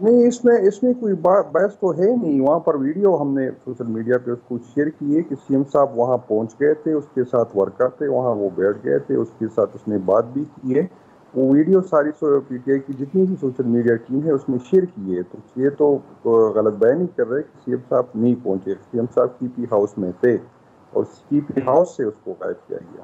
نہیں، اس میں کوئی بحث تو ہے نہیں. وہاں پر ویڈیو ہم نے سوشل میڈیا پہ اس کو شیئر کی ہے کہ سی ایم صاحب وہاں پہنچ گئے تھے، اس کے ساتھ ورکر تھے وہاں، وہ بیٹھ گئے تھے، اس کے ساتھ اس نے بات بھی کی ہے. وہ ویڈیو ساری پی ٹی آئی کی جتنی بھی سوشل میڈیا ٹیم ہے اس میں شیئر کی ہے. تو یہ تو غلط بیان کر رہے کہ سی ایم صاحب نہیں پہنچے. سی ایم صاحب سی پی ہاؤس میں تھے اور سی پی ہاؤس سے اس کو غائب کیا گیا.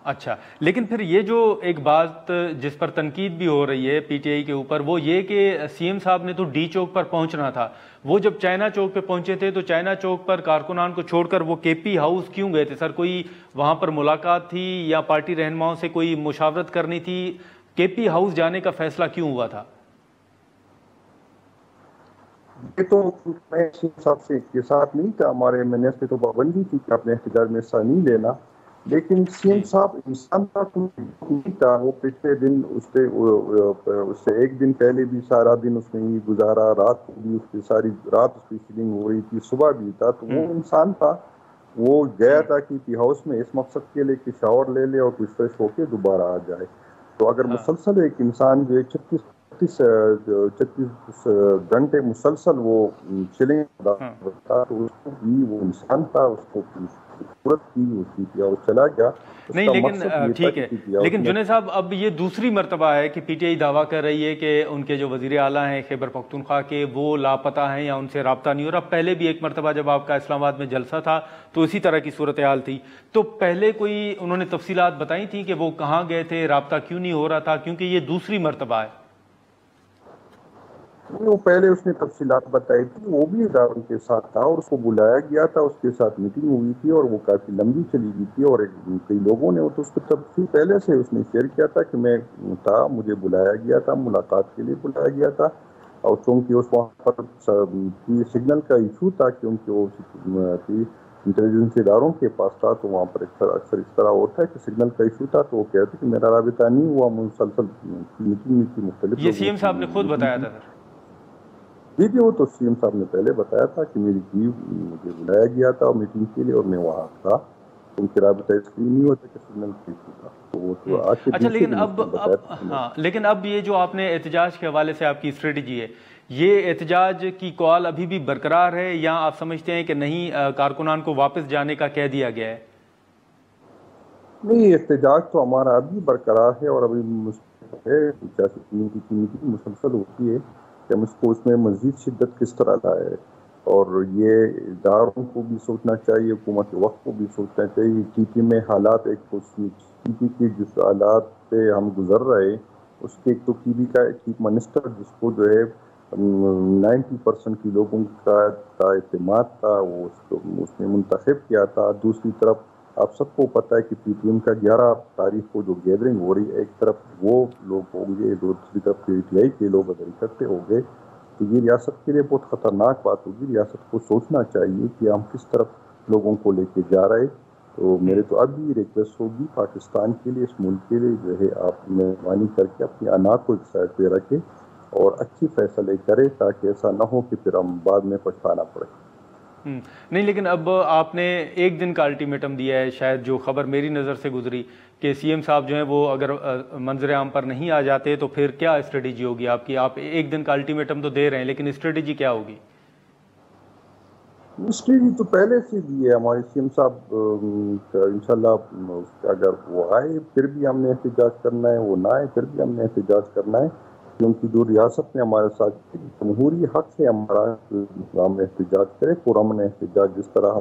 اچھا، لیکن پھر یہ جو ایک بات جس پر تنقید بھی ہو رہی ہے پی ٹی آئی کے اوپر، وہ یہ کہ سی ایم صاحب نے تو ڈی چوک پر پہنچنا تھا. وہ جب چائنا چوک پہ پہنچے تھے تو چائنا چوک پر کارکنان کو چھوڑ کر وہ کے پی ہاؤس کیوں گئے تھے؟ سر، کوئی وہاں پر ملاقات تھی یا پارٹی رہنماؤں سے کوئی مشاورت کرنی تھی؟ کے پی ہاؤس جانے کا فیصلہ کیوں ہوا تھا؟ یہ تو میں سی ایم صاحب سے کے ساتھ نہیں تھا. ہمارے ایم این ایس پہ تو پابندی تھی کہ اپنے احتجاج میں حصہ نہیں لینا. لیکن سی ایم جی صاحب انسان کا نہیں تھا. وہ پچھلے دن اس سے ایک دن پہلے بھی سارا دن اس نے ہی گزارا، رات کو بھی اس کی ساری رات اس کی فیلنگ ہو رہی تھی، صبح بھی تھا. تو وہ انسان تھا، وہ گیا تھا کہ پی ہاؤس میں اس مقصد کے لیے کہ شاور لے لے اور کچھ فریش ہو کے دوبارہ آ جائے. تو اگر ہاں، مسلسل ایک انسان جو 36 گھنٹے مسلسل وہ چلیں ہاں. تھا، تو اس کو بھی وہ انسان تھا، اس کو ضرورت تھی، وہ پی ٹی ہاؤس چلا گیا. اس نہیں، کا لیکن مقصد یہ تھا ٹھیک کہ ہے، پی ٹی ہاؤس لیکن میں جنید صاحب اب یہ دوسری مرتبہ ہے کہ پی ٹی آئی دعویٰ کر رہی ہے کہ ان کے جو وزیر اعلیٰ ہیں خیبر پختونخوا کے، وہ لاپتہ ہیں یا ان سے رابطہ نہیں ہو رہا. پہلے بھی ایک مرتبہ جب آپ کا اسلام آباد میں جلسہ تھا تو اسی طرح کی صورتحال تھی. تو پہلے کوئی انہوں نے تفصیلات بتائی تھیں کہ وہ کہاں گئے تھے، رابطہ کیوں نہیں ہو رہا تھا؟ کیونکہ یہ دوسری مرتبہ ہے. وہ پہلے اس نے تفصیلات بتائی تھی. وہ بھی اداروں کے ساتھ تھا اور اس کو بلایا گیا تھا، اس کے ساتھ میٹنگ ہوئی تھی اور وہ کافی لمبی چلی گئی تھی. اور کئی لوگوں نے تو اس کو تفصیل پہلے سے اس نے شیئر کیا تھا کہ میں تھا، مجھے بلایا گیا تھا، ملاقات کے لیے بلایا گیا تھا. اور چونکہ اس وہاں پر سگنل کا ایشو تھا، کیونکہ وہ انٹیلیجنس اداروں کے پاس تھا، تو وہاں پر اکثر اس طرح ہوتا ہے کہ سگنل کا ایشو تھا. تو وہ کہتے کہ میرا رابطہ نہیں ہوا، مسلسل میٹنگ تھی، مختلف یہ سی لوگوں ایم کی صاحب نے خود میٹنگ بتایا تھی. تھا سر. جی وہ تو سی ایم صاحب نے پہلے بتایا تھا کہ میری مجھے بلایا گیا تھا میٹنگ کے لیے اور میں وہاں تھا. ان کے رابطہ اس لیے نہیں ہوتا کہ سگنل کی تھا. تو وہ تو آج کے اچھا، دوسرے لیکن دن اس اب نے اب بتایا تھا کہ ہاں، لیکن اب یہ جو آپ نے احتجاج کے حوالے سے آپ کی اسٹریٹجی ہے، یہ احتجاج کی کال ابھی بھی برقرار ہے یا آپ سمجھتے ہیں کہ نہیں، کارکنان کو واپس جانے کا کہہ دیا گیا ہے؟ نہیں، احتجاج تو ہمارا ابھی برقرار ہے اور ابھی سیاسی کمیٹی کی میٹنگ مسلسل ہوتی ہے کہ ہم اس میں مزید شدت کس طرح لائے. اور یہ اداروں کو بھی سوچنا چاہیے، حکومت کے وقت کو بھی سوچنا چاہیے. ٹی پی میں حالات ٹی پی کے جس حالات سے ہم گزر رہے، اس کے ایک تو ٹی پی کا چیف منسٹر جس کو جو ہے 90% کی لوگوں کا اعتماد تھا، وہ اس نے منتخب کیا تھا. دوسری طرف آپ سب کو پتہ ہے کہ پی ٹی ایم کا 11 تاریخ کو جو گیدرنگ ہو رہی ہے، ایک طرف وہ لوگ ہوں گے، دوسری طرف پی ٹی آئی کے لوگ اگر اکٹھے ہوں گے تو یہ ریاست کے لیے بہت خطرناک بات ہوگی. ریاست کو سوچنا چاہیے کہ ہم کس طرف لوگوں کو لے کے جا رہے. تو میرے تو اب بھی ریکویسٹ ہوگی پاکستان کے لیے، اس ملک کے لیے جو ہے آپ مہربانی کر کے اپنی انا کو ایک سائڈ پہ رکھے اور اچھی فیصلے کرے تاکہ ایسا نہ ہو کہ پھر ہم بعد میں پچھتانا پڑے. نہیں، لیکن اب آپ نے ایک دن کا الٹیمیٹم دیا ہے. شاید جو خبر میری نظر سے گزری کہ سی ایم صاحب جو ہیں وہ اگر منظر عام پر نہیں آ جاتے تو پھر کیا اسٹریٹجی ہوگی آپ کی؟ آپ ایک دن کا الٹیمیٹم تو دے رہے ہیں لیکن اسٹریٹجی کیا ہوگی؟ اسٹریٹجی تو پہلے سے دی ہے ہمارے سی ایم صاحب. انشاءاللہ اگر وہ آئے پھر بھی ہم نے احتجاج کرنا ہے، وہ نہ آئے پھر بھی ہم نے احتجاج کرنا ہے. کیونکہ جو ریاست نے ہمارے ساتھ جمہوری حق سے ہمارا ہم احتجاج کرے، پرامن احتجاج جس طرح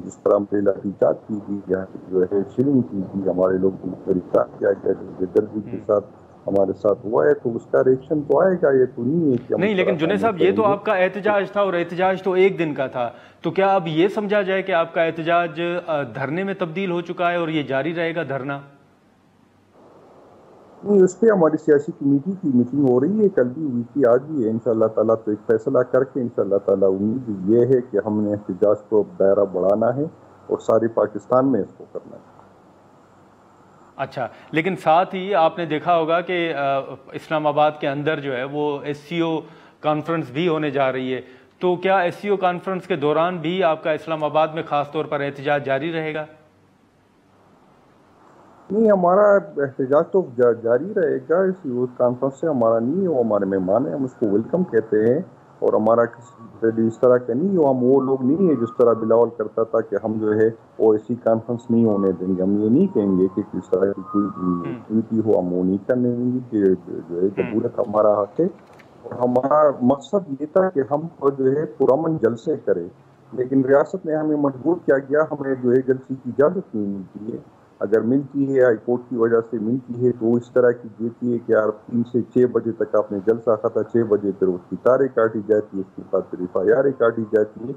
جس طرح ہمیں لاٹھی چارج کی گئی، جو ہے شیلنگ کی گئی، ہمارے لوگ گرفتار کیا گیا، جس درجے کے ساتھ ہمارے ساتھ ہوا ہے، تو اس کا ریئیکشن تو آئے گا. یہ تو نہیں ہے کہ ہم نہیں، اس طرح لیکن جنید کام نہیں صاحب یہ کریں تو گے. آپ کا احتجاج تھا اور احتجاج تو ایک دن کا تھا. تو کیا اب یہ سمجھا جائے کہ آپ کا احتجاج دھرنے میں تبدیل ہو چکا ہے اور یہ جاری رہے گا دھرنا؟ نہیں، اس پہ ہماری سیاسی کمیٹی کی میٹنگ ہو رہی ہے، کل بھی ہوئی تھی، آج بھی ہے. انشاءاللہ تعالیٰ تو ایک فیصلہ کر کے انشاءاللہ تعالیٰ امید یہ ہے کہ ہم نے احتجاج کو دائرہ بڑھانا ہے اور سارے پاکستان میں اس کو کرنا ہے. اچھا، لیکن ساتھ ہی آپ نے دیکھا ہوگا کہ اسلام آباد کے اندر جو ہے وہ ایس سی او کانفرنس بھی ہونے جا رہی ہے. تو کیا ایس سی او کانفرنس کے دوران بھی آپ کا اسلام آباد میں خاص طور پر احتجاج جاری رہے گا؟ نہیں، ہمارا احتجاج تو جاری رہے گا، اس کانفرنس سے ہمارا نہیں ہے، وہ ہمارے مہمان ہیں، ہم اس کو ویلکم کہتے ہیں، اور ہمارا کسی سے اس طرح کا نہیں، ہم وہ لوگ نہیں ہیں جس طرح بلاول کرتا تھا کہ ہم جو ہے وہ ایسی کانفرنس نہیں ہونے دیں گے، ہم یہ نہیں کہیں گے کہ کس طرح کی کوئی ایکٹیویٹی ہو ہم وہ نہیں کرنے دیں گے، کہ جو ہے جمہوریت ہمارا حق ہے، اور ہمارا مقصد یہ تھا کہ ہم جو ہے پرامن جلسے کریں، لیکن ریاست نے ہمیں مجبور کیا گیا، ہمیں جو ہے جلسے کی اجازت نہیں ملتی ہے، اگر ملتی ہے ہائی کورٹ کی وجہ سے ملتی ہے تو وہ اس طرح کی دیتی ہے کہ یار 3 سے 6 بجے تک آپ نے جلسہ ختم، 6 بجے پھر اس کی تاریں کاٹی جاتی ہے، اس کے بعد پھر FIR کاٹی جاتی ہے،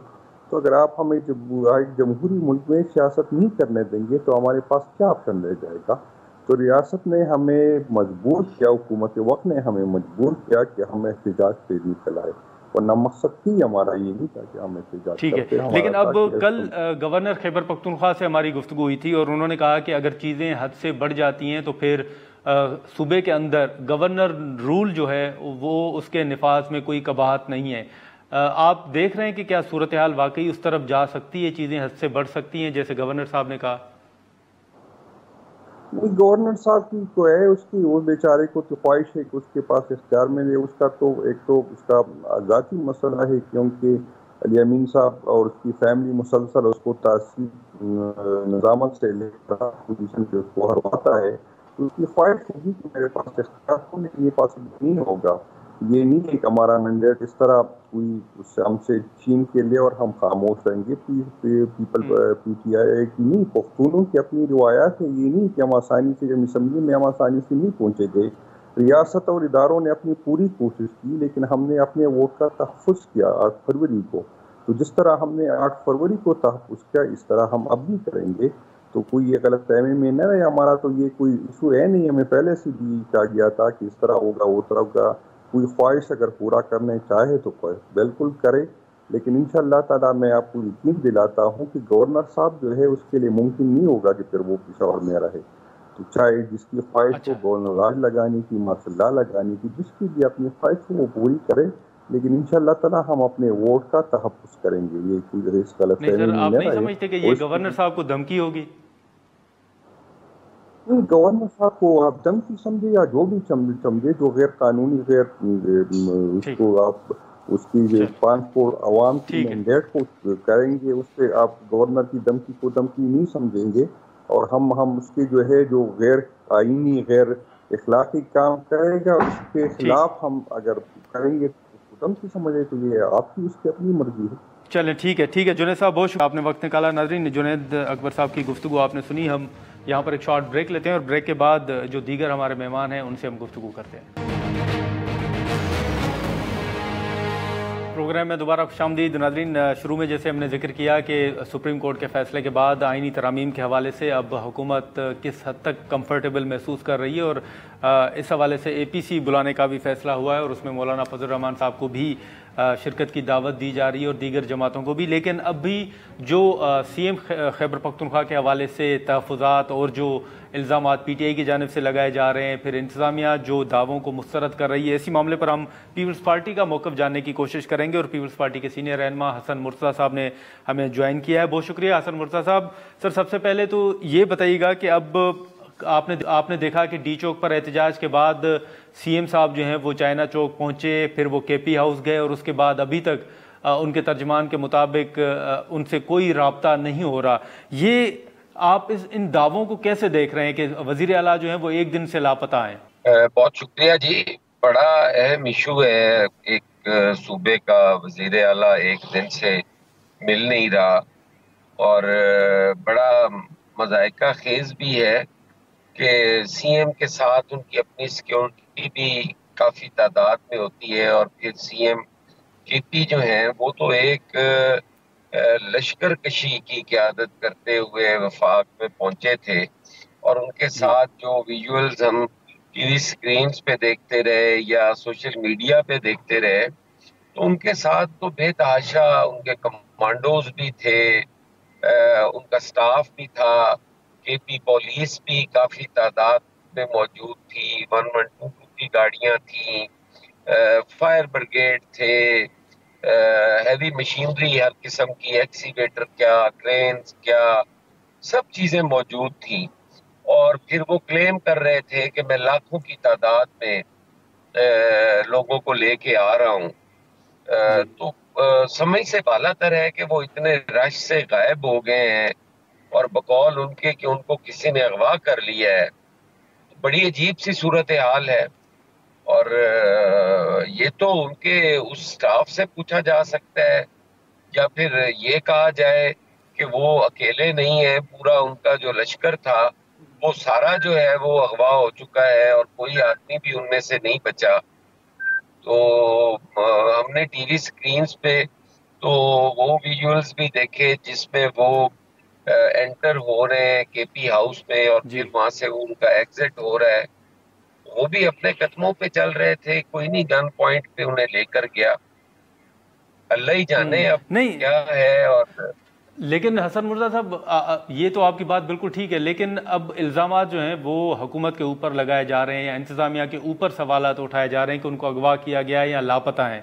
تو اگر آپ ہمیں جمہوری ملک میں سیاست نہیں کرنے دیں گے تو ہمارے پاس کیا آپشن رہ جائے گا؟ تو ریاست نے ہمیں مجبور کیا، حکومت وقت نے ہمیں مجبور کیا کہ ہم احتجاج پہ نکل آئے، ورنہ مقصد ہی ہمارا یہ نہیں تھا کہ ہم احتجاج ٹھیک ہے، کرتے، ہمارا لیکن تھا اب کہ کل گورنر خیبر پختونخوا سے ہماری گفتگو ہوئی تھی اور انہوں نے کہا کہ اگر چیزیں حد سے بڑھ جاتی ہیں تو پھر صوبے کے اندر گورنر رول جو ہے وہ اس کے نفاذ میں کوئی قباحت نہیں ہے۔ آپ دیکھ رہے ہیں کہ کیا صورتحال واقعی اس طرف جا سکتی ہے، چیزیں حد سے بڑھ سکتی ہیں جیسے گورنر صاحب نے کہا؟ نہیں، گورنر صاحب کی تو ہے، اس کی وہ بیچارے کو تو خواہش ہے کہ اس کے پاس اختیار میں لے، اس کا تو ایک تو اس کا ذاتی مسئلہ ہے، کیونکہ علی امین صاحب اور اس کی فیملی مسلسل اس کو تعصیب نظامت سے لے کر پوزیشن پہ اس کو ہرواتا ہے، تو اس کی خواہش ہوگی کہ میرے پاس اختیار ہو، لیکن یہ پاسبل نہیں ہوگا، یہ نہیں ہے کہ ہمارا مینڈیٹ اس طرح کوئی ہم سے چھین کے لے اور ہم خاموش رہیں گے۔ PTI کی نہیں، پختونوں کی اپنی روایات ہے، یہ نہیں کہ ہم آسانی سے جب اسمبلی میں ہم آسانی سے نہیں پہنچے گئے، ریاست اور اداروں نے اپنی پوری کوشش کی، لیکن ہم نے اپنے ووٹ کا تحفظ کیا 8 فروری کو، تو جس طرح ہم نے 8 فروری کو تحفظ کیا اس طرح ہم اب بھی کریں گے، تو کوئی یہ غلط فہمی میں نہ رہے، ہمارا تو یہ کوئی ایشو ہے نہیں، ہمیں پہلے سے بھی کہا گیا تھا کہ اس طرح ہوگا وہ طرح ہوگا، کوئی خواہش اگر پورا کرنے چاہے تو بالکل کرے، لیکن انشاءاللہ تعالیٰ میں آپ کو یقین دلاتا ہوں کہ گورنر صاحب جو ہے اس کے لیے ممکن نہیں ہوگا کہ پھر وہ پشاور میں رہے، تو چاہے جس کی خواہش ہو اچھا، گورنر راج لگانے کی، ماشاء اللہ لگانے کی، جس کی بھی اپنی خواہش ہو وہ پوری کرے، لیکن انشاءاللہ تعالیٰ ہم اپنے ووٹ کا تحفظ کریں گے، یہ کوئی اس غلط نہیں فہمی سر، میں آپ نہ نہیں رہے، سمجھتے کہ اور یہ اس کی گورنر صاحب کو دھمکی ہوگی؟ گورنر صاحب کو آپ دھمکی سمجھے یا جو بھی سمجھے، جو غیر قانونی اس ٹھیک، کو آپ اس کی چل 5 کروڑ عوام کی ٹھیک ہے، مینڈیٹ کو کریں گے، اس پہ آپ گورنر کی دھمکی کو دھمکی نہیں سمجھیں گے، اور ہم اس کے جو ہے جو غیر آئینی غیر اخلاقی کام کرے گا اس کے ٹھیک، خلاف ہم اگر کریں گے تو اس کو دھمکی سمجھے، تو یہ آپ کی اس کی اپنی مرضی ہے۔ چلیں ٹھیک ہے، ٹھیک ہے جنید صاحب، بہت شکریہ آپ نے وقت نکالا۔ ناظرین، جنید اکبر صاحب کی گفتگو آپ نے سنی، ہم یہاں پر ایک شارٹ بریک لیتے ہیں اور بریک کے بعد جو دیگر ہمارے مہمان ہیں ان سے ہم گفتگو کرتے ہیں۔ پروگرام میں دوبارہ خوش آمدید۔ ناظرین، شروع میں جیسے ہم نے ذکر کیا کہ سپریم کورٹ کے فیصلے کے بعد آئینی ترامیم کے حوالے سے اب حکومت کس حد تک کمفرٹیبل محسوس کر رہی ہے، اور اس حوالے سے APC بلانے کا بھی فیصلہ ہوا ہے اور اس میں مولانا فضل الرحمان صاحب کو بھی شرکت کی دعوت دی جا رہی ہے اور دیگر جماعتوں کو بھی، لیکن اب بھی جو CM خیبر پختونخوا کے حوالے سے تحفظات اور جو الزامات PTI کی جانب سے لگائے جا رہے ہیں، پھر انتظامیہ جو دعووں کو مسترد کر رہی ہے، اسی معاملے پر ہم پیپلز پارٹی کا موقف جاننے کی کوشش کریں گے، اور پیپلز پارٹی کے سینئر رہنما حسن مرتضیٰ صاحب نے ہمیں جوائن کیا ہے۔ بہت شکریہ حسن مرتضیٰ صاحب۔ سر، سب سے پہلے تو یہ بتائیے گا کہ اب آپ نے دیکھا کہ ڈی چوک پر احتجاج کے بعد CM صاحب جو ہیں وہ چائنا چوک پہنچے، پھر وہ KP ہاؤس گئے، اور اس کے بعد ابھی تک ان کے ترجمان کے مطابق ان سے کوئی رابطہ نہیں ہو رہا۔ یہ آپ ان دعووں کو کیسے دیکھ رہے ہیں کہ وزیر اعلیٰ جو ہیں وہ ایک دن سے لاپتہ ہیں؟ بہت شکریہ جی، بڑا اہم ایشو ہے، ایک صوبے کا وزیر اعلیٰ ایک دن سے مل نہیں رہا، اور بڑا مضائقہ خیز بھی ہے کہ CM کے ساتھ ان کی اپنی سیکیورٹی بھی کافی تعداد میں ہوتی ہے، اور پھر CM KP جو ہیں وہ تو ایک لشکر کشی کی قیادت کرتے ہوئے وفاق میں پہنچے تھے، اور ان کے جی، ساتھ جو ویژولز ہم TV سکرینز پہ دیکھتے رہے یا سوشل میڈیا پہ دیکھتے رہے، تو ان کے ساتھ تو بے تحاشا ان کے کمانڈوز بھی تھے، ان کا سٹاف بھی تھا، KP پولیس بھی کافی تعداد میں موجود تھی، 1122 کی گاڑیاں تھیں، فائر بریگیڈ تھے، ہیوی مشینری ہر قسم کی، ایکسیویٹر کیا، کرینز کیا، سب چیزیں موجود تھیں، اور پھر وہ کلیم کر رہے تھے کہ میں لاکھوں کی تعداد میں لوگوں کو لے کے آ رہا ہوں. جی تو سمجھ سے بالا تر ہے کہ وہ اتنے رش سے غائب ہو گئے ہیں اور بقول ان کے کہ ان کو کسی نے اغوا کر لیا ہے. بڑی عجیب سی صورتحال ہے. اور یہ تو ان کے اس سٹاف سے پوچھا جا سکتا ہے یا پھر یہ کہا جائے کہ وہ اکیلے نہیں ہیں، پورا ان کا جو لشکر تھا وہ سارا جو ہے وہ اغوا ہو چکا ہے اور کوئی آدمی بھی ان میں سے نہیں بچا. تو ہم نے ٹی وی سکرینز پہ تو وہ ویژولز بھی دیکھے جس میں وہ انٹر ہو رہے ہیں کے پی ہاؤس میں اور جی پھر وہاں سے ان کا ایگزٹ ہو رہا ہے. وہ بھی اپنے قدموں پہ چل رہے تھے، کوئی نہیں گن پوائنٹ پہ انہیں لے کر گیا. اللہ ہی جانے اب نہیں، کیا ہے. اور لیکن حسن مرزا صاحب یہ تو آپ کی بات بالکل ٹھیک ہے، لیکن اب الزامات جو ہیں وہ حکومت کے اوپر لگائے جا رہے ہیں یا انتظامیہ کے اوپر سوالات اٹھائے جا رہے ہیں کہ ان کو اغوا کیا گیا ہے یا لاپتہ ہیں.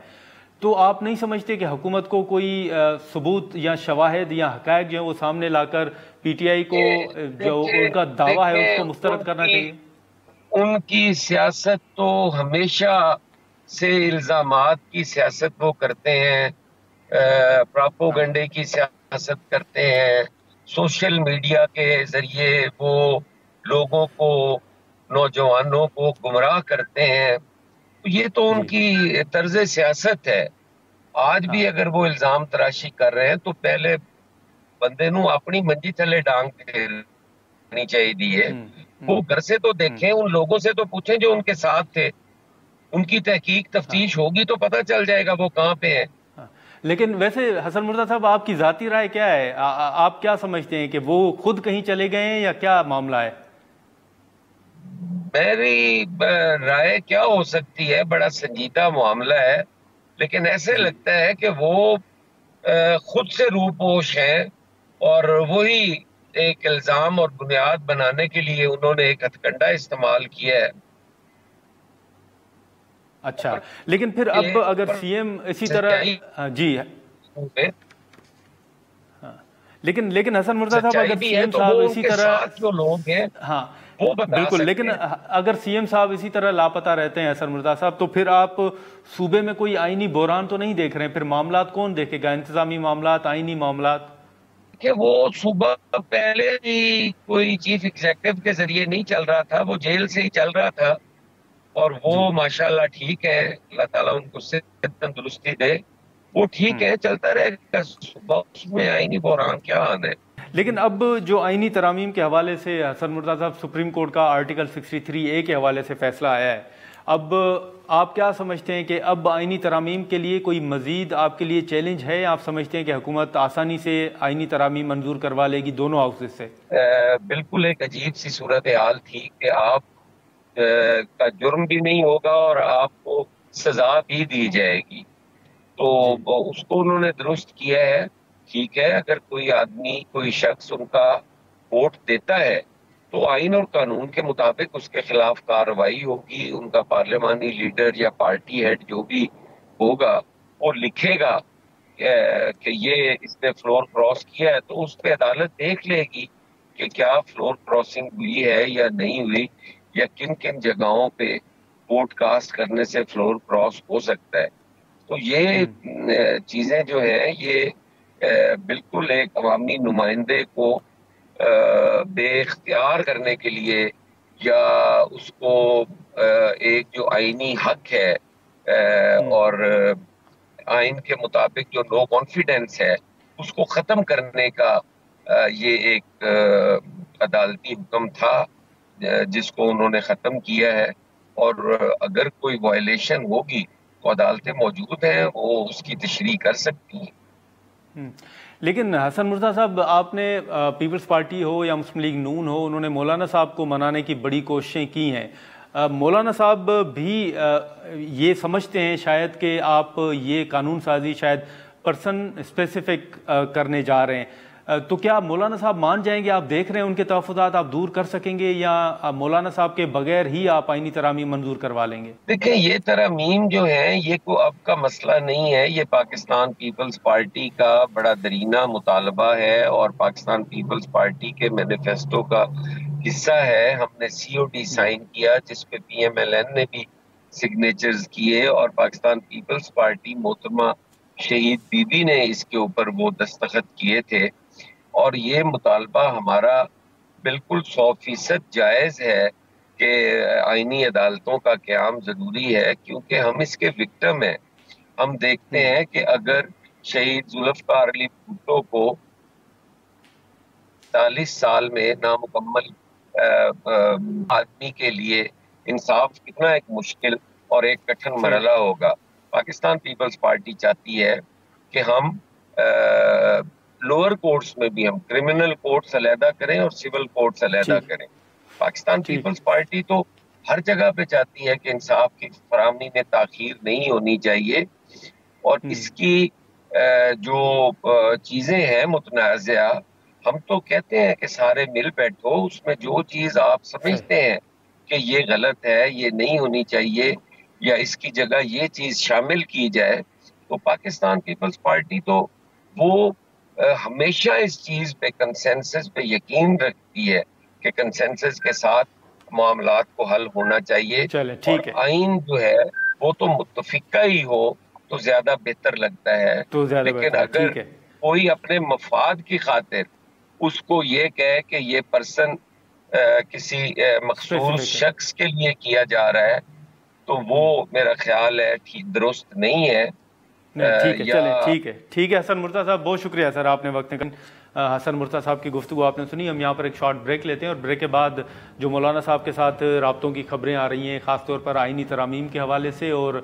تو آپ نہیں سمجھتے کہ حکومت کو کوئی ثبوت یا شواہد یا حقائق جو ہیں وہ سامنے لا کر پی ٹی آئی کو جو ان کا دعویٰ ہے اس کو مسترد کرنا چاہیے؟ ان کی سیاست تو ہمیشہ سے الزامات کی سیاست وہ کرتے ہیں، پراپوگنڈے کی سیاست کرتے ہیں، سوشل میڈیا کے ذریعے وہ لوگوں کو، نوجوانوں کو گمراہ کرتے ہیں. یہ تو ان جی کی طرز سیاست ہے. آج ہاں بھی اگر وہ الزام تراشی کر رہے ہیں تو پہلے بندے نو اپنی منجی تھلے ڈانگ پھیرنی چاہیے. ہوں ہوں وہ گھر سے تو ہوں دیکھیں، ان لوگوں سے تو پوچھیں جو ان کے ساتھ تھے. ان کی تحقیق ہاں تفتیش ہوگی تو پتہ چل جائے گا وہ کہاں پہ ہیں. ہاں. لیکن ویسے حسن مرزا صاحب آپ کی ذاتی رائے کیا ہے؟ آپ کیا سمجھتے ہیں کہ وہ خود کہیں چلے گئے ہیں یا کیا معاملہ ہے؟ میری رائے کیا ہو سکتی ہے، بڑا سنجیدہ معاملہ ہے، لیکن ایسے جی لگتا ہے کہ وہ خود سے روپوش ہیں اور وہی ایک الزام اور بنیاد بنانے کے لیے انہوں نے ایک ہتھ کنڈا استعمال کیا ہے. اچھا، لیکن پھر اب اگر سی ایم اسی سچائی طرح جی ہاں، لیکن حسن مرزا صاحب سچائی اگر بھی سی ہے ایم تو صاحب وہ ان اسی کے طرح ساتھ جو لوگ ہیں ہاں وہ بتا بالکل، سکتے لیکن ہیں. اگر سی ایم صاحب اسی طرح لاپتہ رہتے ہیں حسن مرزا صاحب، تو پھر آپ صوبے میں کوئی آئینی بحران تو نہیں دیکھ رہے ہیں؟ پھر معاملات کون دیکھے گا؟ انتظامی معاملات، آئینی معاملات؟ کہ وہ صبح پہلے بھی کوئی چیف ایگزیکٹو کے ذریعے نہیں چل رہا تھا، وہ جیل سے ہی چل رہا تھا. اور وہ جی ماشاءاللہ ٹھیک ہے، اللہ تعالیٰ ان کو صحت تندرستی دے. وہ ٹھیک ہے، چلتا رہے گا. صبح اس میں آئینی بحران کیا آنا ہے. لیکن اب جو آئینی ترامیم کے حوالے سے حسن مرزا صاحب سپریم کورٹ کا آرٹیکل 63A کے حوالے سے فیصلہ آیا ہے، اب آپ کیا سمجھتے ہیں کہ اب آئینی ترامیم کے لیے کوئی مزید آپ کے لیے چیلنج ہے، یا آپ سمجھتے ہیں کہ حکومت آسانی سے آئینی ترامیم منظور کروا لے گی دونوں ہاؤسز سے؟ بالکل ایک عجیب سی صورتحال تھی کہ آپ کا جرم بھی نہیں ہوگا اور آپ کو سزا بھی دی جائے گی. جی تو اس کو انہوں نے درست کیا ہے. ٹھیک ہے، اگر کوئی آدمی، کوئی شخص ان کا ووٹ دیتا ہے تو آئین اور قانون کے مطابق اس کے خلاف کارروائی ہوگی. ان کا پارلیمانی لیڈر یا پارٹی ہیڈ جو بھی ہوگا وہ لکھے گا کہ یہ اس نے فلور کراس کیا ہے، تو اس پہ عدالت دیکھ لے گی کہ کیا فلور کراسنگ ہوئی ہے یا نہیں ہوئی، یا کن کن جگہوں پہ ووٹ کاسٹ کرنے سے فلور کراس ہو سکتا ہے. تو یہ چیزیں جو ہیں یہ بالکل ایک عوامی نمائندے کو بے اختیار کرنے کے لیے، یا اس کو ایک جو آئینی حق ہے اور آئین کے مطابق جو نو کانفیڈنس ہے اس کو ختم کرنے کا یہ ایک عدالتی حکم تھا جس کو انہوں نے ختم کیا ہے. اور اگر کوئی وائلیشن ہوگی تو عدالتیں موجود ہیں، وہ اس کی تشریح کر سکتی ہیں. لیکن حسن مرزا صاحب، آپ نے پیپلز پارٹی ہو یا مسلم لیگ نون ہو، انہوں نے مولانا صاحب کو منانے کی بڑی کوششیں کی ہیں. مولانا صاحب بھی یہ سمجھتے ہیں شاید کہ آپ یہ قانون سازی شاید پرسن اسپیسیفک کرنے جا رہے ہیں، تو کیا مولانا صاحب مان جائیں گے؟ آپ دیکھ رہے ہیں ان کے تحفظات آپ دور کر سکیں گے، یا مولانا صاحب کے بغیر ہی آپ آئینی ترامیم منظور کروا لیں گے؟ دیکھیں، یہ ترامیم جو ہے یہ کوئی اب کا مسئلہ نہیں ہے. یہ پاکستان پیپلز پارٹی کا بڑا درینہ مطالبہ ہے اور پاکستان پیپلز پارٹی کے مینیفیسٹو کا قصہ ہے. ہم نے COD سائن کیا جس پہ PMLN نے بھی سگنیچرز کیے اور پاکستان پیپلز پارٹی محترمہ شہید بی بی نے اس کے اوپر وہ دستخط کیے تھے. اور یہ مطالبہ ہمارا بالکل 100% جائز ہے کہ آئینی عدالتوں کا قیام ضروری ہے، کیونکہ ہم اس کے وکٹم ہیں. ہم دیکھتے ہیں کہ اگر شہید ذوالفقار علی بھٹو کو 40 سال میں نامکمل آدمی کے لیے انصاف کتنا ایک مشکل اور ایک کٹھن مرحلہ ہوگا. پاکستان پیپلز پارٹی چاہتی ہے کہ ہم لوور کورٹس میں بھی ہم کرمنل کورٹس علیحدہ کریں اور سول کورٹس علیحدہ کریں. پاکستان پیپلز پارٹی تو ہر جگہ پہ چاہتی ہے کہ انصاف کی فراہمی میں تاخیر نہیں ہونی چاہیے، اور اس کی جو چیزیں ہیں متنازعہ، ہم تو کہتے ہیں کہ سارے مل بیٹھو، اس میں جو چیز آپ سمجھتے ہیں کہ یہ غلط ہے، یہ نہیں ہونی چاہیے، یا اس کی جگہ یہ چیز شامل کی جائے. تو پاکستان پیپلز پارٹی تو وہ ہمیشہ اس چیز پہ کنسنسس پہ یقین رکھتی ہے کہ کنسنسس کے ساتھ معاملات کو حل ہونا چاہیے. اور آئین جو ہے وہ تو متفقہ ہی ہو تو زیادہ بہتر لگتا ہے. لیکن اگر کوئی اپنے مفاد کی خاطر اس کو یہ کہے کہ یہ پرسن کسی مخصوص شخص کے لیے کیا جا رہا ہے، تو وہ میرا خیال ہے ٹھیک درست نہیں ہے. ٹھیک ہے حسن مرتضیٰ صاحب، بہت شکریہ سر، آپ نے وقت نکال. حسن مرتضیٰ صاحب کی گفتگو آپ نے سنی. ہم یہاں پر ایک شارٹ بریک لیتے ہیں، اور بریک کے بعد جو مولانا صاحب کے ساتھ رابطوں کی خبریں آ رہی ہیں خاص طور پر آئینی ترامیم کے حوالے سے اور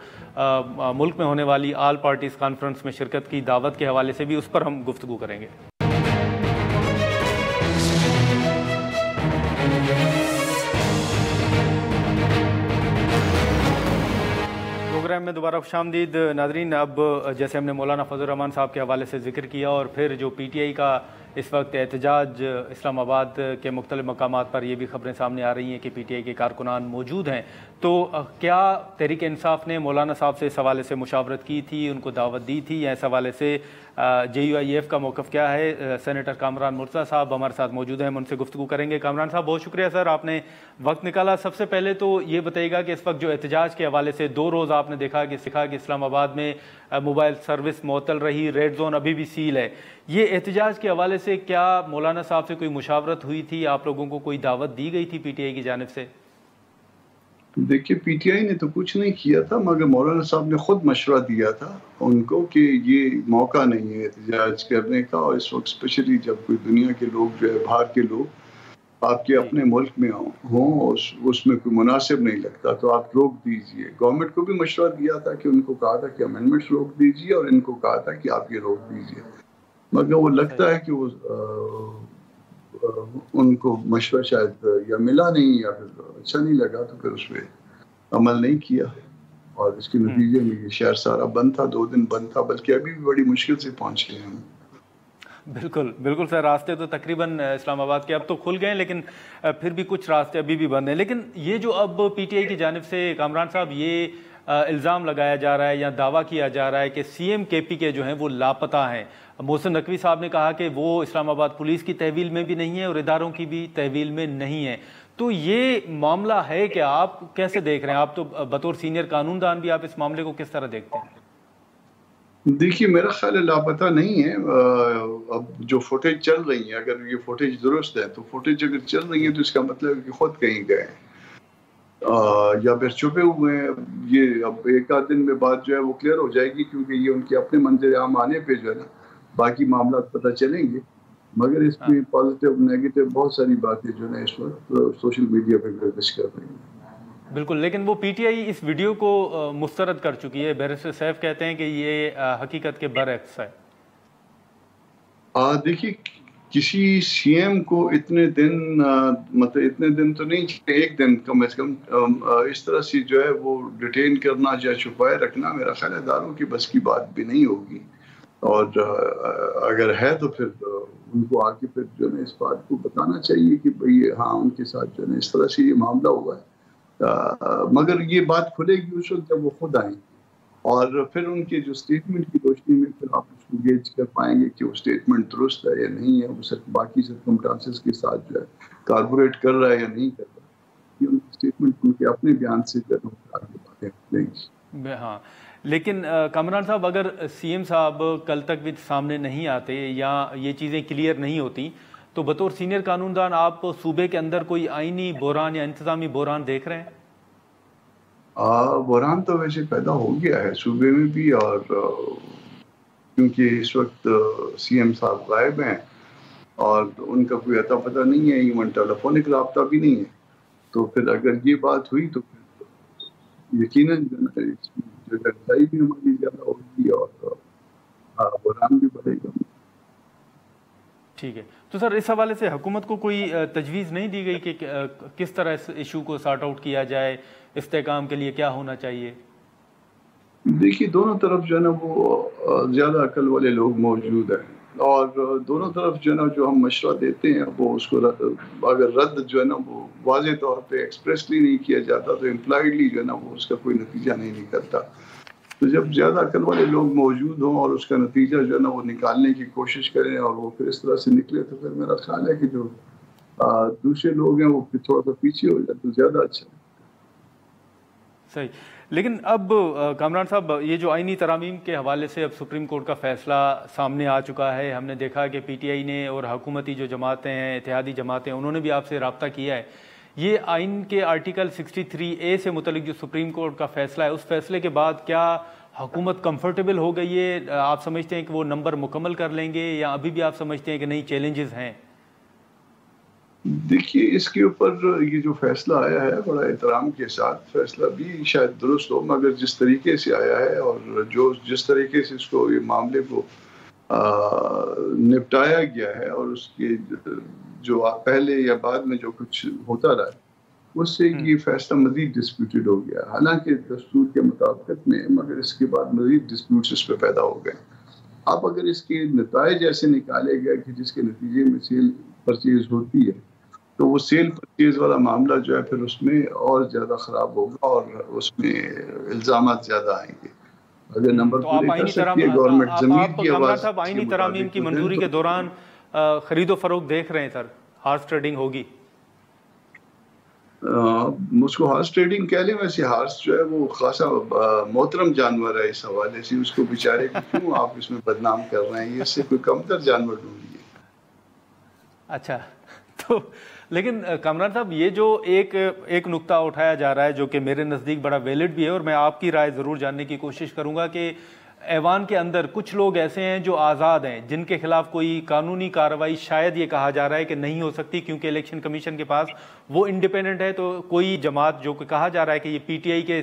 ملک میں ہونے والی آل پارٹیز کانفرنس میں شرکت کی دعوت کے حوالے سے بھی، اس پر ہم گفتگو کریں گے. پروگرام میں دوبارہ خوش آمدید ناظرین. اب جیسے ہم نے مولانا فضل الرحمان صاحب کے حوالے سے ذکر کیا، اور پھر جو PTI کا اس وقت احتجاج اسلام آباد کے مختلف مقامات پر یہ بھی خبریں سامنے آ رہی ہیں کہ PTI کے کارکنان موجود ہیں، تو کیا تحریک انصاف نے مولانا صاحب سے اس حوالے سے مشاورت کی تھی، ان کو دعوت دی تھی، یا اس حوالے سے JUIF کا موقف کیا ہے؟ سینیٹر کامران مرتضیٰ صاحب ہمارے ساتھ موجود ہیں، ہم ان سے گفتگو کریں گے. کامران صاحب بہت شکریہ سر، آپ نے وقت نکالا. سب سے پہلے تو یہ بتائیے گا کہ اس وقت جو احتجاج کے حوالے سے 2 روز آپ نے دیکھا کہ اسلام آباد میں موبائل سروس معطل رہی، ریڈ زون ابھی بھی سیل ہے. یہ احتجاج کے حوالے سے کیا مولانا صاحب سے کوئی مشاورت ہوئی تھی؟ آپ لوگوں کو کوئی دعوت دی گئی تھی PTI کی جانب سے؟ دیکھیے PTI نے تو کچھ نہیں کیا تھا، مگر مولانا صاحب نے خود مشورہ دیا تھا ان کو کہ یہ موقع نہیں ہے احتجاج کرنے کا، اور اس وقت اسپیشلی جب کوئی دنیا کے لوگ جو ہے باہر کے لوگ آپ کے اپنے ملک میں ہوں اور اس میں کوئی مناسب نہیں لگتا تو آپ روک دیجئے. گورنمنٹ کو بھی مشورہ دیا تھا کہ ان کو کہا تھا کہ امینڈمنٹس روک دیجئے، اور ان کو کہا تھا کہ آپ یہ روک دیجئے، مگر وہ لگتا ہے کہ وہ ان کو مشورہ شاید یا ملا نہیں یا پھر اچھا نہیں لگا، تو پھر اس پہ عمل نہیں کیا، اور اس کے نتیجے میں یہ شہر سارا بند تھا، 2 دن بند تھا، بلکہ ابھی بھی بڑی مشکل سے پہنچ گئے ہم. بالکل سر، راستے تو تقریباً اسلام آباد کے اب تو کھل گئے ہیں، لیکن پھر بھی کچھ راستے ابھی بھی بند ہیں. لیکن یہ جو اب PTI کی جانب سے کامران صاحب یہ الزام لگایا جا رہا ہے یا دعویٰ کیا جا رہا ہے کہ CM KP کے جو ہیں وہ لاپتہ ہیں. محسن نقوی صاحب نے کہا کہ وہ اسلام آباد پولیس کی تحویل میں بھی نہیں ہے اور اداروں کی بھی تحویل میں نہیں ہے. تو یہ معاملہ ہے کہ آپ کیسے دیکھ رہے ہیں؟ آپ تو بطور سینئر قانون دان بھی آپ اس معاملے کو کس طرح دیکھتے ہیں؟ دیکھیے میرا خیال ہے لاپتہ نہیں ہے. اب جو فوٹیج چل رہی ہے، اگر یہ فوٹیج درست ہے تو فوٹیج اگر چل رہی ہے تو اس کا مطلب ہے کہ خود کہیں گئے یا پھر چھپے ہوئے ہیں. یہ اب 1 دن میں بات جو ہے وہ کلیئر ہو جائے گی، کیونکہ یہ ان کے اپنے منظر عام آنے پہ جو ہے نا باقی معاملات پتہ چلیں گے. مگر اس میں پازیٹیو نیگیٹو بہت ساری باتیں جو ہے اس وقت سوشل میڈیا پہ گردش کر رہی ہیں. بالکل، لیکن وہ PTI اس ویڈیو کو مسترد کر چکی ہے. بیرسٹر سیف کہتے ہیں کہ یہ حقیقت کے برعکس ہے. دیکھیے کسی CM کو اتنے دن مطلب اتنے دن تو نہیں، 1 دن کم از کم اس طرح سے جو ہے وہ ڈیٹین کرنا یا چھپائے رکھنا میرا خیال ہے اداروں کی بس کی بات بھی نہیں ہوگی. اور اگر ہے تو پھر ان کو آ کے پھر جو ہے اس بات کو بتانا چاہیے کہ بھئی ہاں ان کے ساتھ جو ہے اس طرح سے یہ معاملہ ہوا ہے. مگر یہ بات کھلے گی اس وقت جب وہ خود آئیں، اور پھر ان کے جو اسٹیٹمنٹ کی روشنی میں پھر آپ گیج کر پائیں گے کہ وہ اسٹیٹمنٹ درست ہے یا نہیں ہے, وہ باقی سرکمسٹانسز کے ساتھ جو ہے کاربوریٹ کر رہا ہے یا نہیں کر رہا ہے. یہ ان کی اسٹیٹمنٹ ان کے اپنے بیان سے جو ہے آگے باتیں لیں گی. ہاں لیکن کامران صاحب اگر سی ایم صاحب کل تک بھی سامنے نہیں آتے یا یہ چیزیں کلیئر نہیں ہوتی تو بطور سینئر قانون دان آپ صوبے کے اندر کوئی آئینی بحران یا انتظامی بحران دیکھ رہے ہیں؟ بحران تو ویسے پیدا ہو گیا ہے صوبے میں بھی, اور کیونکہ اس وقت سی ایم صاحب غائب ہیں اور ان کا کوئی اتا پتہ نہیں ہے, ایون ٹیلیفونک رابطہ بھی نہیں ہے, تو پھر اگر یہ بات ہوئی تو پھر یقیناً لڑائی بھی ہماری زیادہ ہوگی اور بحران بھی بڑھے گا. ٹھیک ہے, تو سر اس حوالے سے حکومت کو کوئی تجویز نہیں دی گئی کہ کس طرح اس ایشو کو سارٹ آؤٹ کیا جائے, استحکام کے لیے کیا ہونا چاہیے؟ دیکھیے دونوں طرف جو ہے نا وہ زیادہ عقل والے لوگ موجود ہیں, اور دونوں طرف جو ہے نا جو ہم مشورہ دیتے ہیں وہ اس کو اگر رد جو ہے نا وہ واضح طور پہ ایکسپریسلی نہیں کیا جاتا تو امپلائڈلی جو ہے نا وہ اس کا کوئی نتیجہ نہیں نکلتا. تو جب زیادہ عقل والے لوگ موجود ہوں اور اس کا نتیجہ جو ہے نا وہ نکالنے کی کوشش کریں اور وہ پھر اس طرح سے نکلے تو پھر میرا خیال ہے کہ جو دوسرے لوگ ہیں وہ پھر تھوڑا سا پیچھے ہو جائے تو زیادہ اچھا ہے. صحیح, لیکن اب کامران صاحب یہ جو آئینی ترامیم کے حوالے سے اب سپریم کورٹ کا فیصلہ سامنے آ چکا ہے, ہم نے دیکھا کہ پی ٹی آئی نے اور حکومتی جو جماعتیں ہیں, اتحادی جماعتیں, انہوں نے بھی آپ سے رابطہ کیا ہے. یہ آئین کے آرٹیکل 63A سے متعلق جو سپریم کورٹ کا فیصلہ ہے, اس فیصلے کے بعد کیا حکومت کمفرٹیبل ہو گئی ہے؟ آپ سمجھتے ہیں کہ وہ نمبر مکمل کر لیں گے یا ابھی بھی آپ سمجھتے ہیں کہ نہیں چیلنجز ہیں؟ دیکھیے اس کے اوپر یہ جو فیصلہ آیا ہے بڑا احترام کے ساتھ, فیصلہ بھی شاید درست ہو مگر جس طریقے سے آیا ہے اور جس طریقے سے اس کو یہ معاملے کو نپٹایا گیا ہے اور اس کے جو پہلے یا بعد میں جو کچھ ہوتا رہا ہے اس سے یہ فیصلہ مزید ڈسپیوٹڈ ہو گیا, حالانکہ دستور کے مطابقت میں, مگر اس کے بعد مزید ڈسپیوٹس اس پہ پیدا ہو گئے. اب اگر اس کے نتائج ایسے نکالے گئے کہ جس کے نتیجے میں سیل پرچیز ہوتی ہے تو وہ سیل پرچیز والا معاملہ جو ہے پھر اس میں اور زیادہ خراب ہوگا اور اس میں الزامات زیادہ آئیں گے. اگر نمبر پورے کر سکتی ہے گورنمنٹ ضمیر کی آواز. صاحب آئینی ترامیم کی منظوری کے دوران خرید و فروخت دیکھ رہے ہیں سر, ہارس ٹریڈنگ ہوگی؟ اس کو ہارس ٹریڈنگ کہہ لیں, ویسے ہارس جو ہے وہ خاصا محترم جانور ہے, اس حوالے سے اس کو بیچارے کو کیوں آپ اس میں بدنام کر رہے ہیں, یہ اس سے کوئی کمتر جانور ڈھونڈیے. اچھا, تو لیکن کامران صاحب یہ جو ایک نقطہ اٹھایا جا رہا ہے جو کہ میرے نزدیک بڑا ویلڈ بھی ہے اور میں آپ کی رائے ضرور جاننے کی کوشش کروں گا کہ ایوان کے اندر کچھ لوگ ایسے ہیں جو آزاد ہیں جن کے خلاف کوئی قانونی کارروائی شاید یہ کہا جا رہا ہے کہ نہیں ہو سکتی کیونکہ الیکشن کمیشن کے پاس وہ انڈیپینڈنٹ ہے. تو کوئی جماعت جو کہ کہا جا رہا ہے کہ یہ پی ٹی آئی کے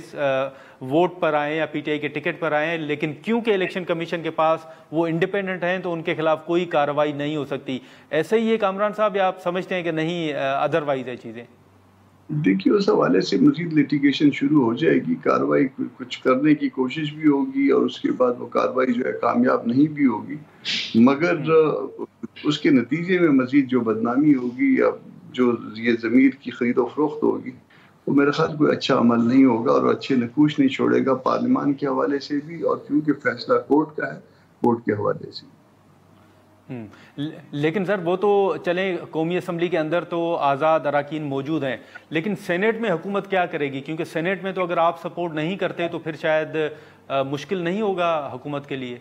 ووٹ پر آئے یا پی ٹی آئی کے ٹکٹ پر آئے ہیں, لیکن کیونکہ الیکشن کمیشن کے پاس وہ انڈیپینڈنٹ ہیں تو ان کے خلاف کوئی کارروائی نہیں ہو سکتی. ایسے ہی ہے کامران صاحب, یا آپ سمجھتے ہیں کہ نہیں ادروائز ہے چیزیں؟ دیکھیے اس حوالے سے مزید لیٹیگیشن شروع ہو جائے گی, کارروائی کچھ کرنے کی کوشش بھی ہوگی اور اس کے بعد وہ کارروائی جو ہے کامیاب نہیں بھی ہوگی, مگر اس کے نتیجے میں مزید جو بدنامی ہوگی یا جو یہ ضمیر کی خرید و فروخت ہوگی وہ میرے خیال کوئی اچھا عمل نہیں ہوگا اور اچھے نقوش نہیں چھوڑے گا پارلیمان کے حوالے سے بھی, اور کیونکہ فیصلہ کورٹ کا ہے کورٹ کے حوالے سے. لیکن سر وہ تو چلیں قومی اسمبلی کے اندر تو آزاد اراکین موجود ہیں, لیکن سینیٹ میں حکومت کیا کرے گی؟ کیونکہ سینیٹ میں تو اگر آپ سپورٹ نہیں کرتے تو پھر شاید مشکل نہیں ہوگا حکومت کے لیے.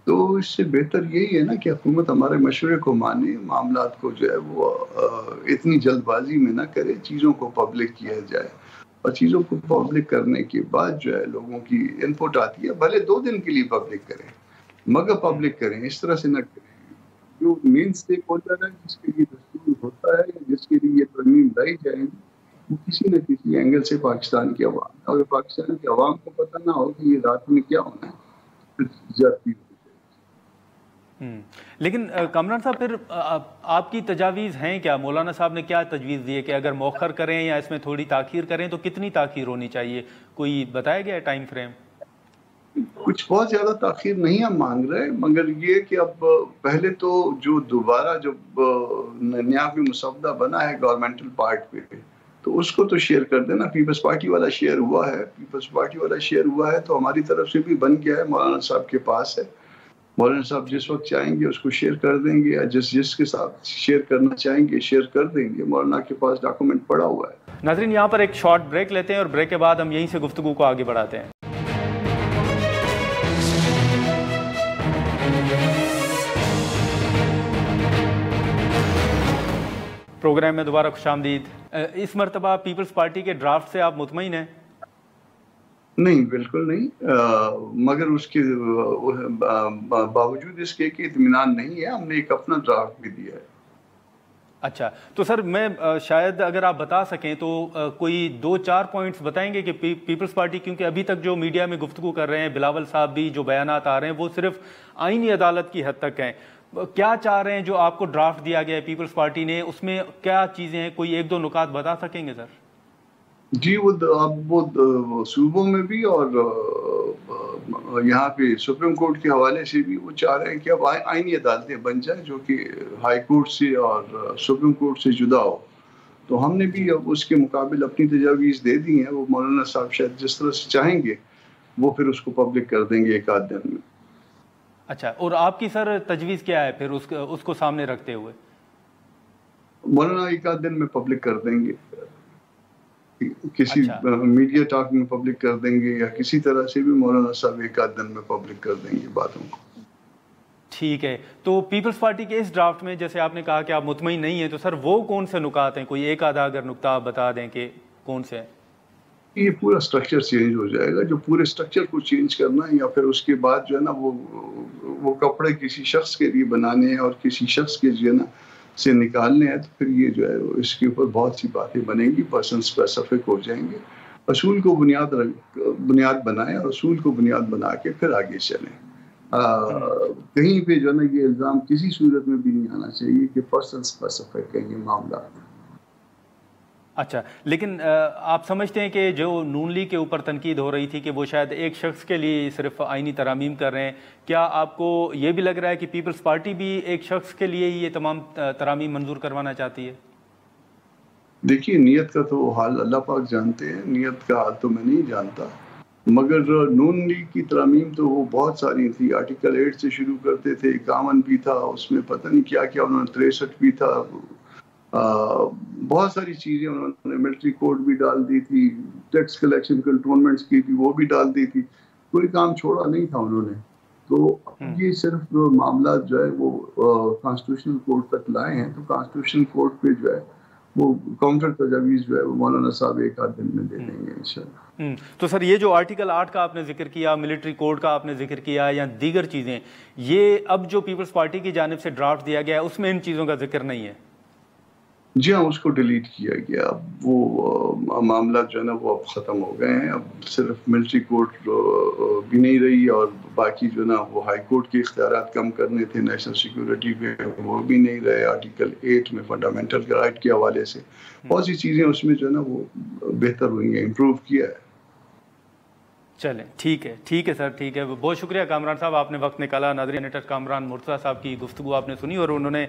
تو اس سے بہتر یہی ہے نا کہ حکومت ہمارے مشورے کو مانے, معاملات کو جو ہے وہ اتنی جلد بازی میں نہ کرے, چیزوں کو پبلک کیا جائے اور چیزوں کو پبلک کرنے کے بعد جو ہے لوگوں کی انپٹ آتی ہے, بھلے 2 دن کے لیے پبلک کریں مگر پبلک کریں, اس طرح سے نہ کریں. جو مین اسٹیک ہولڈر ہے جس کے لیے دستور ہوتا ہے جس کے لیے یہ ترمیم لائی جائے گی وہ کسی نہ کسی اینگل سے پاکستان کی عوام ہے, اگر پاکستان کی عوام کو پتہ نہ ہو کہ یہ رات میں کیا ہونا ہے پھر زیادتی ہو جائے گی. لیکن کامران صاحب پھر آپ کی تجاویز ہیں کیا؟ مولانا صاحب نے کیا تجویز دی ہے کہ اگر مؤخر کریں یا اس میں تھوڑی تاخیر کریں تو کتنی تاخیر ہونی چاہیے؟ کوئی بتایا گیا ہے ٹائم فریم؟ کچھ بہت زیادہ تاخیر نہیں ہم مانگ رہے, مگر یہ کہ اب پہلے تو جو دوبارہ جب نیا بھی مسودہ بنا ہے گورنمنٹل پارٹ پہ تو اس کو تو شیئر کر دینا. پیپلز پارٹی والا شیئر ہوا ہے, پیپلز پارٹی والا شیئر ہوا ہے تو ہماری طرف سے بھی بن گیا ہے, مولانا صاحب کے پاس ہے. مولانا صاحب جس وقت چاہیں گے اس کو شیئر کر دیں گے, یا جس کے ساتھ شیئر کرنا چاہیں گے شیئر کر دیں گے. مولانا کے پاس ڈاکومنٹ پڑا ہوا ہے. ناظرین یہاں پر ایک شارٹ بریک لیتے ہیں اور بریک کے بعد ہم یہیں سے گفتگو کو آگے بڑھاتے ہیں. پروگرام میں دوبارہ خوش آمدید. اس مرتبہ پیپلز پارٹی کے ڈرافٹ سے آپ مطمئن ہیں؟ نہیں, بالکل نہیں, مگر اس کے باوجود اس کے کہ اطمینان نہیں ہے, ہم نے ایک اپنا ڈرافٹ بھی دیا ہے. اچھا, تو سر میں شاید اگر آپ بتا سکیں تو کوئی 2-4 پوائنٹس بتائیں گے کہ پیپلز پارٹی, کیونکہ ابھی تک جو میڈیا میں گفتگو کر رہے ہیں بلاول صاحب بھی, جو بیانات آ رہے ہیں وہ صرف آئینی عدالت کی حد تک ہیں. کیا چاہ رہے ہیں جو آپ کو ڈرافٹ دیا گیا ہے پیپلز پارٹی نے, اس میں کیا چیزیں ہیں؟ کوئی 1-2 نکات بتا سکیں گے سر؟ جی, وہ صوبوں میں بھی اور یہاں پہ سپریم کورٹ کے حوالے سے بھی وہ چاہ رہے ہیں کہ اب آئینی عدالتیں بن جائیں جو کہ ہائی کورٹ سے اور سپریم کورٹ سے جدا ہو. تو ہم نے بھی اب اس کے مقابل اپنی تجاویز دے دی ہیں. وہ مولانا صاحب شاید جس طرح سے چاہیں گے وہ پھر اس کو پبلک کر دیں گے 1-8 دن میں. اچھا, اور آپ کی سر تجویز کیا ہے پھر اس کو سامنے رکھتے ہوئے؟ مولانا 1-8 دن میں پبلک کر دیں گے, کسی میڈیا ٹاک میں پبلک کر دیں گے, یا کسی طرح سے بھی مولانا صاحب 1-8 دن میں پبلک کر دیں گے باتوں کو. ٹھیک ہے. تو پیپلز پارٹی کے اس ڈرافٹ میں جیسے آپ نے کہا کہ آپ مطمئن نہیں ہیں, تو سر وہ کون سے نکات ہیں؟ کوئی ایک آدھا اگر نکتہ آپ بتا دیں کہ کون سے ہیں. یہ پورا سٹرکچر چینج ہو جائے گا. جو پورے سٹرکچر کو چینج کرنا ہے, یا پھر اس کے بعد جو ہے نا وہ کپڑے کسی شخص کے لیے بنانے ہیں اور کسی شخص کے جو ہے نا سے نکالنے ہیں, تو پھر یہ جو ہے اس کے اوپر بہت سی باتیں بنیں گی, پرسن اسپیسیفک ہو جائیں گے. اصول کو بنیاد بنائیں اور اصول کو بنیاد بنا کے پھر آگے چلیں. کہیں پہ جو ہے نا یہ الزام کسی صورت میں بھی نہیں آنا چاہیے کہ پرسن اسپیسیفک ہے یہ معاملہ. اچھا, لیکن آپ سمجھتے ہیں کہ جو نون لیگ کے اوپر تنقید ہو رہی تھی کہ وہ شاید ایک شخص کے لیے صرف آئینی ترامیم کر رہے ہیں, کیا آپ کو یہ بھی لگ رہا ہے کہ پیپلز پارٹی بھی ایک شخص کے لیے ہی یہ تمام ترامیم منظور کروانا چاہتی ہے؟ دیکھیے, نیت کا تو حال اللہ پاک جانتے ہیں, نیت کا حال تو میں نہیں جانتا. مگر نون لیگ کی ترامیم تو وہ بہت ساری تھی. آرٹیکل 8 سے شروع کرتے تھے, 51 بھی تھا, اس میں پتہ نہیں کیا کیا انہوں نے 63 بھی تھا, بہت ساری چیزیں انہوں نے ملٹری کوڈ بھی ڈال دی تھی, ٹیکس کلیکشن کنٹرولمنٹس کی بھی وہ بھی ڈال دی تھی. کوئی کام چھوڑا نہیں تھا انہوں نے. تو یہ صرف معاملات جو ہے وہ کانسٹیٹیوشنل کورٹ تک لائے ہیں. تو کانسٹیٹیوشنل کورٹ پہ جو ہے وہ کاؤنٹر تجاویز جو ہے وہ مولانا صاحب 1-8 دن میں دے دیں گے انشاءاللہ. تو سر یہ جو آرٹیکل 8 کا آپ نے ذکر کیا, ملٹری کوڈ کا آپ نے ذکر کیا, یا دیگر چیزیں, یہ اب جو پیپلز پارٹی کی جانب سے ڈرافٹ دیا گیا ہے اس میں ان چیزوں کا ذکر نہیں ہے؟ جی ہاں, اس کو ڈیلیٹ کیا گیا. اب وہ معاملات جو ہے نا وہ اب ختم ہو گئے ہیں. اب صرف ملٹری کورٹ بھی نہیں رہی, اور باقی جو ہے نا وہ ہائی کورٹ کے اختیارات کم کرنے تھے نیشنل سیکیورٹی پہ, وہ بھی نہیں رہے. آرٹیکل 8 میں فنڈامنٹل رائٹ کے حوالے سے بہت سی چیزیں اس میں جو ہے نا وہ بہتر ہوئی ہیں, امپروو کیا ہے. چلیں ٹھیک ہے سر, ٹھیک ہے. بہت شکریہ کامران صاحب, آپ نے وقت نکالا. ناظرین, سینیٹر کامران مرتضیٰ صاحب کی گفتگو آپ نے سنی, اور انہوں نے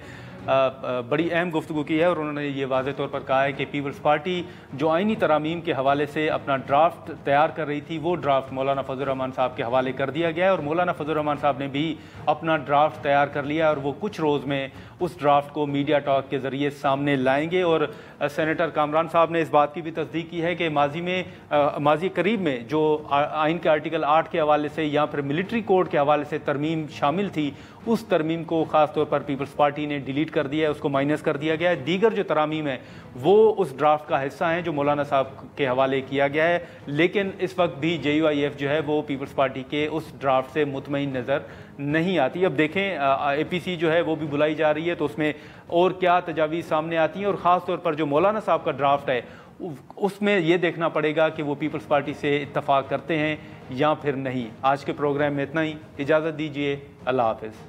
بڑی اہم گفتگو کی ہے, اور انہوں نے یہ واضح طور پر کہا ہے کہ پیپلز پارٹی جو آئینی ترامیم کے حوالے سے اپنا ڈرافٹ تیار کر رہی تھی, وہ ڈرافٹ مولانا فضل الرحمان صاحب کے حوالے کر دیا گیا ہے, اور مولانا فضل الرحمان صاحب نے بھی اپنا ڈرافٹ تیار کر لیا, اور وہ کچھ روز میں اس ڈرافٹ کو میڈیا ٹاک کے ذریعے سامنے لائیں گے. اور سینیٹر کامران صاحب نے اس بات کی بھی تصدیق کی ہے کہ ماضی قریب میں جو آئین کے آرٹیکل 8 کے حوالے سے یا پھر ملٹری کوڈ کے حوالے سے ترمیم شامل تھی, اس ترمیم کو خاص طور پر پیپلز پارٹی نے ڈیلیٹ کر دیا ہے, اس کو مائنس کر دیا گیا ہے. دیگر جو ترامیم ہیں وہ اس ڈرافٹ کا حصہ ہیں جو مولانا صاحب کے حوالے کیا گیا ہے, لیکن اس وقت بھی JUIF جو ہے وہ پیپلز پارٹی کے اس ڈرافٹ سے مطمئن نظر نہیں آتی. اب دیکھیں APC جو ہے وہ بھی بلائی جا رہی ہے, تو اس میں اور کیا تجاویز سامنے آتی ہیں, اور خاص طور پر جو مولانا صاحب کا ڈرافٹ ہے اس میں یہ دیکھنا پڑے گا کہ وہ پیپلز پارٹی سے اتفاق کرتے ہیں یا پھر نہیں. آج کے پروگرام میں اتنا ہی, اجازت دیجیے, اللہ حافظ.